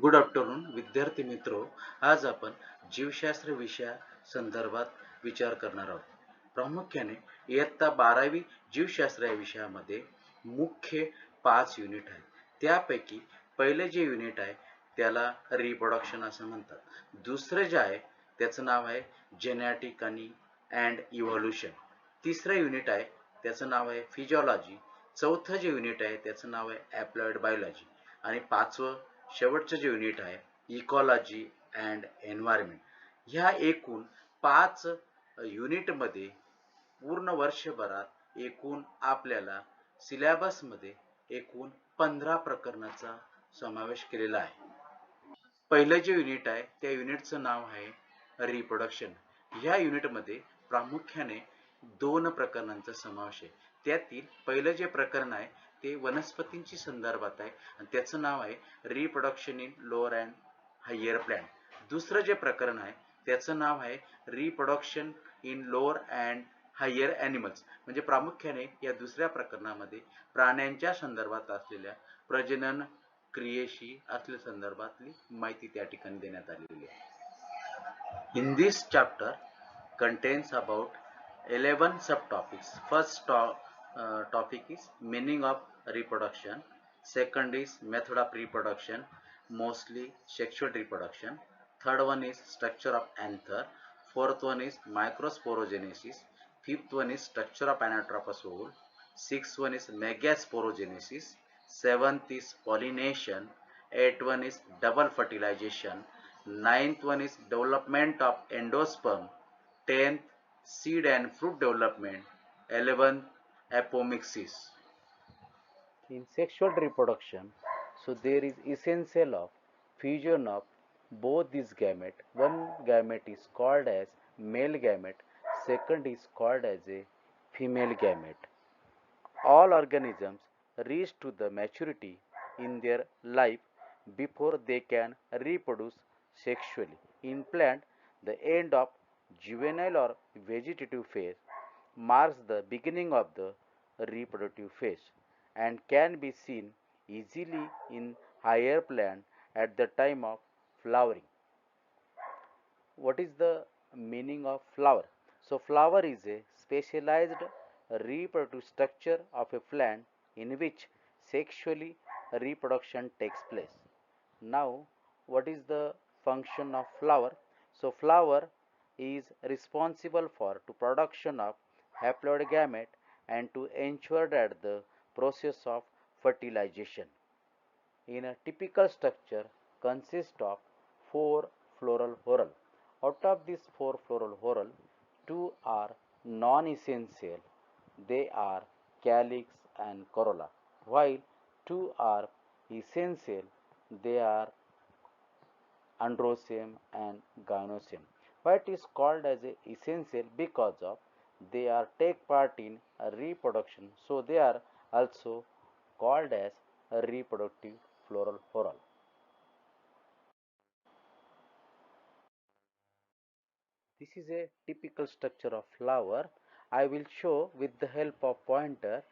Good afternoon विद्यार्थी मित्रो. आज आपण जीवशास्त्र विषया संदर्भात विचार करणार आहोत. प्रामुख्याने इयत्ता 12वी जीवशास्त्र या विषयामध्ये मुख्य 5 युनिट आहेत. त्यापैकी पहिले जे युनिट आहे त्याला रिप्रोडक्शन असं म्हणतात. दुसरं जे आहे त्याचं नाव आहे जेनेटिक आणि अँड इव्हॉल्युशन. तिसरं युनिट आहे त्याचं नाव आहे फिजिओलॉजी. चौथं जे युनिट आहे त्याचं नाव आहे ॲप्लाइड बायोलॉजी. आणि पाचवं शेवटचं जे युनिट आहे इकॉलॉजी अँड एन्व्हायरमेंट. ह्या एकूण 5 युनिटमध्ये पूर्ण वर्षभरात एकूण आपल्याला सिलेबसमध्ये एकूण 15 प्रकरणाचा समावेश केलेला आहे. पहिलं जे युनिट आहे त्या युनिटचं नाव आहे रिप्रोडक्शन. ह्या युनिटमध्ये प्रामुख्याने 2 प्रकरणांचा समावेश आहे. त्यातील पहिलं जे प्रकरण आहे ते वनस्पतींची संदर्भात आहे आणि त्याचं नाव आहे reproduction in lower and higher plant. दुसरं जे प्रकरण आहे त्याचं नाव आहे reproduction in lower and higher animals. म्हणजे प्रामुख्याने या दुसऱ्या प्रकरणामध्ये प्राण्यांच्या संदर्भात असलेल्या प्रजनन क्रियेशी असलेल्या संदर्भातली माहिती त्या ठिकाणी देण्यात आलेली आहे. In this chapter contains about 11 subtopics. First topic is meaning of reproduction. Second is method of reproduction, mostly sexual reproduction. Third one is structure of anther. Fourth one is microsporogenesis. Fifth one is structure of anatropous ovule. Sixth one is megasporogenesis. Seventh is pollination. Eighth one is double fertilization. Ninth one is development of endosperm. 10th seed and fruit development. 11th apomixis. In sexual reproduction, so there is essential of fusion of both these gamete. One gamete is called as male gamete, second is called as a female gamete. All organisms reach to the maturity in their life before they can reproduce sexually. In plant, the end of juvenile or vegetative phase marks the beginning of the reproductive phase and can be seen easily in higher plant at the time of flowering. What is the meaning of flower? So flower is a specialized reproductive structure of a plant in which sexually reproduction takes place. Now what is the function of flower? So flower is responsible for to production of haploid gamete and to ensure that the process of fertilization. In a typical structure consists of 4 floral whorl. Out of these 4 floral whorl, 2 are non-essential. They are calyx and corolla, while 2 are essential. They are androecium and gynoecium. Why it is called as a essential? Because of they are take part in a reproduction, so they are also called as a reproductive floral whorl. This is a typical structure of flower. I will show with the help of pointer.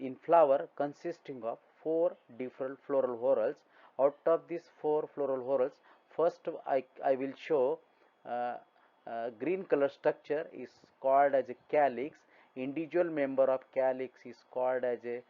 In flower consisting of 4 different floral whorls. Out of these 4 floral whorls, first I will show green color structure is called as a calyx. Individual member of calyx is called as a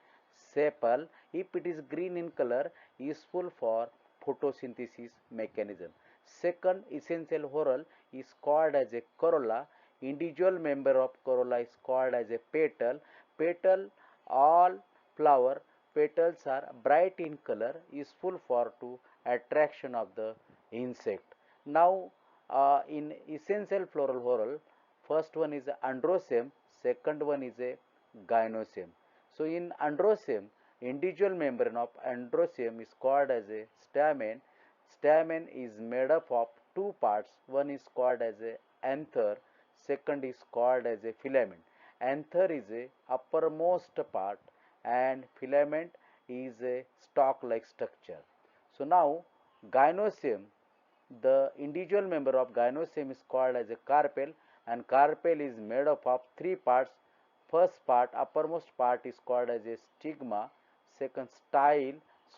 sepal. If it is green in color, useful for photosynthesis mechanism. Second essential whorl is called as a corolla. Individual member of corolla is called as a petal. Petal, all flower petals are bright in color, useful for to attraction of the insect. Now in essential floral whorl, first one is androecium, second one is a gynoecium. So in androecium, individual membrane of androecium is called as a stamen. Stamen is made up of 2 parts. One is called as a anther, second is called as a filament. Anther is a uppermost part and filament is a stalk like structure. So now gynoecium, the individual member of gynoecium is called as a carpel, and carpel is made up of 3 parts. First part, uppermost part is called as a stigma, second style,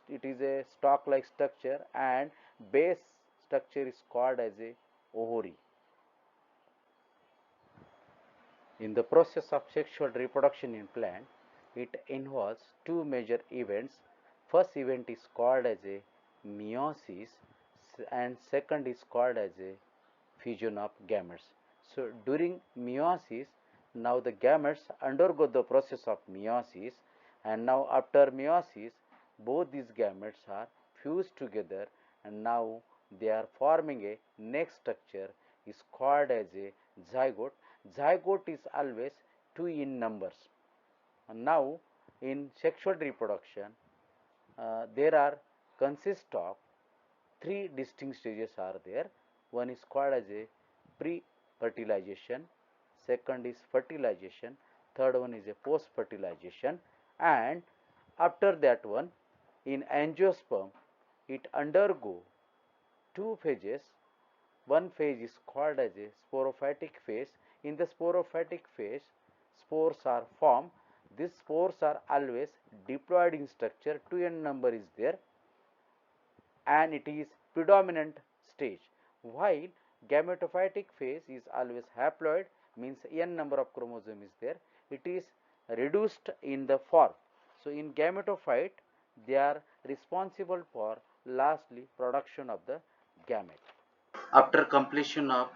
it is a stalk-like structure, and base structure is called as a ovary. In the process of sexual reproduction in plant, it involves two major events. First event is called as a meiosis, and second is called as a fusion of gametes. So during meiosis, now the gametes undergo the process of meiosis, and now after meiosis, both these gametes are fused together, and now they are forming a next structure is called as a zygote. Zygote is always 2 in numbers. And now in sexual reproduction, there are consist of three distinct stages are there. One is called as a pre-fertilization, second is fertilization, third one is a post-fertilization, and after that one, in angiosperm, it undergo two phases. One phase is called as a sporophytic phase. In the sporophytic phase, spores are formed. These spores are always diploid in structure, 2n number is there, and it is predominant stage, while gametophytic phase is always haploid, means n number of chromosome is there, it is reduced in the form. So in gametophyte, they are responsible for lastly production of the gamete. After completion of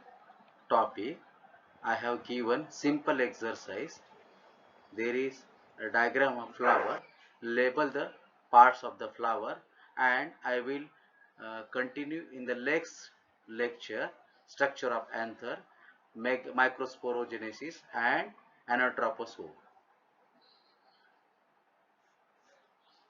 topic, I have given simple exercise. There is a diagram of flower. Label the parts of the flower, and I will continue in the next lecture structure of anther, microsporogenesis and anatropous ovum.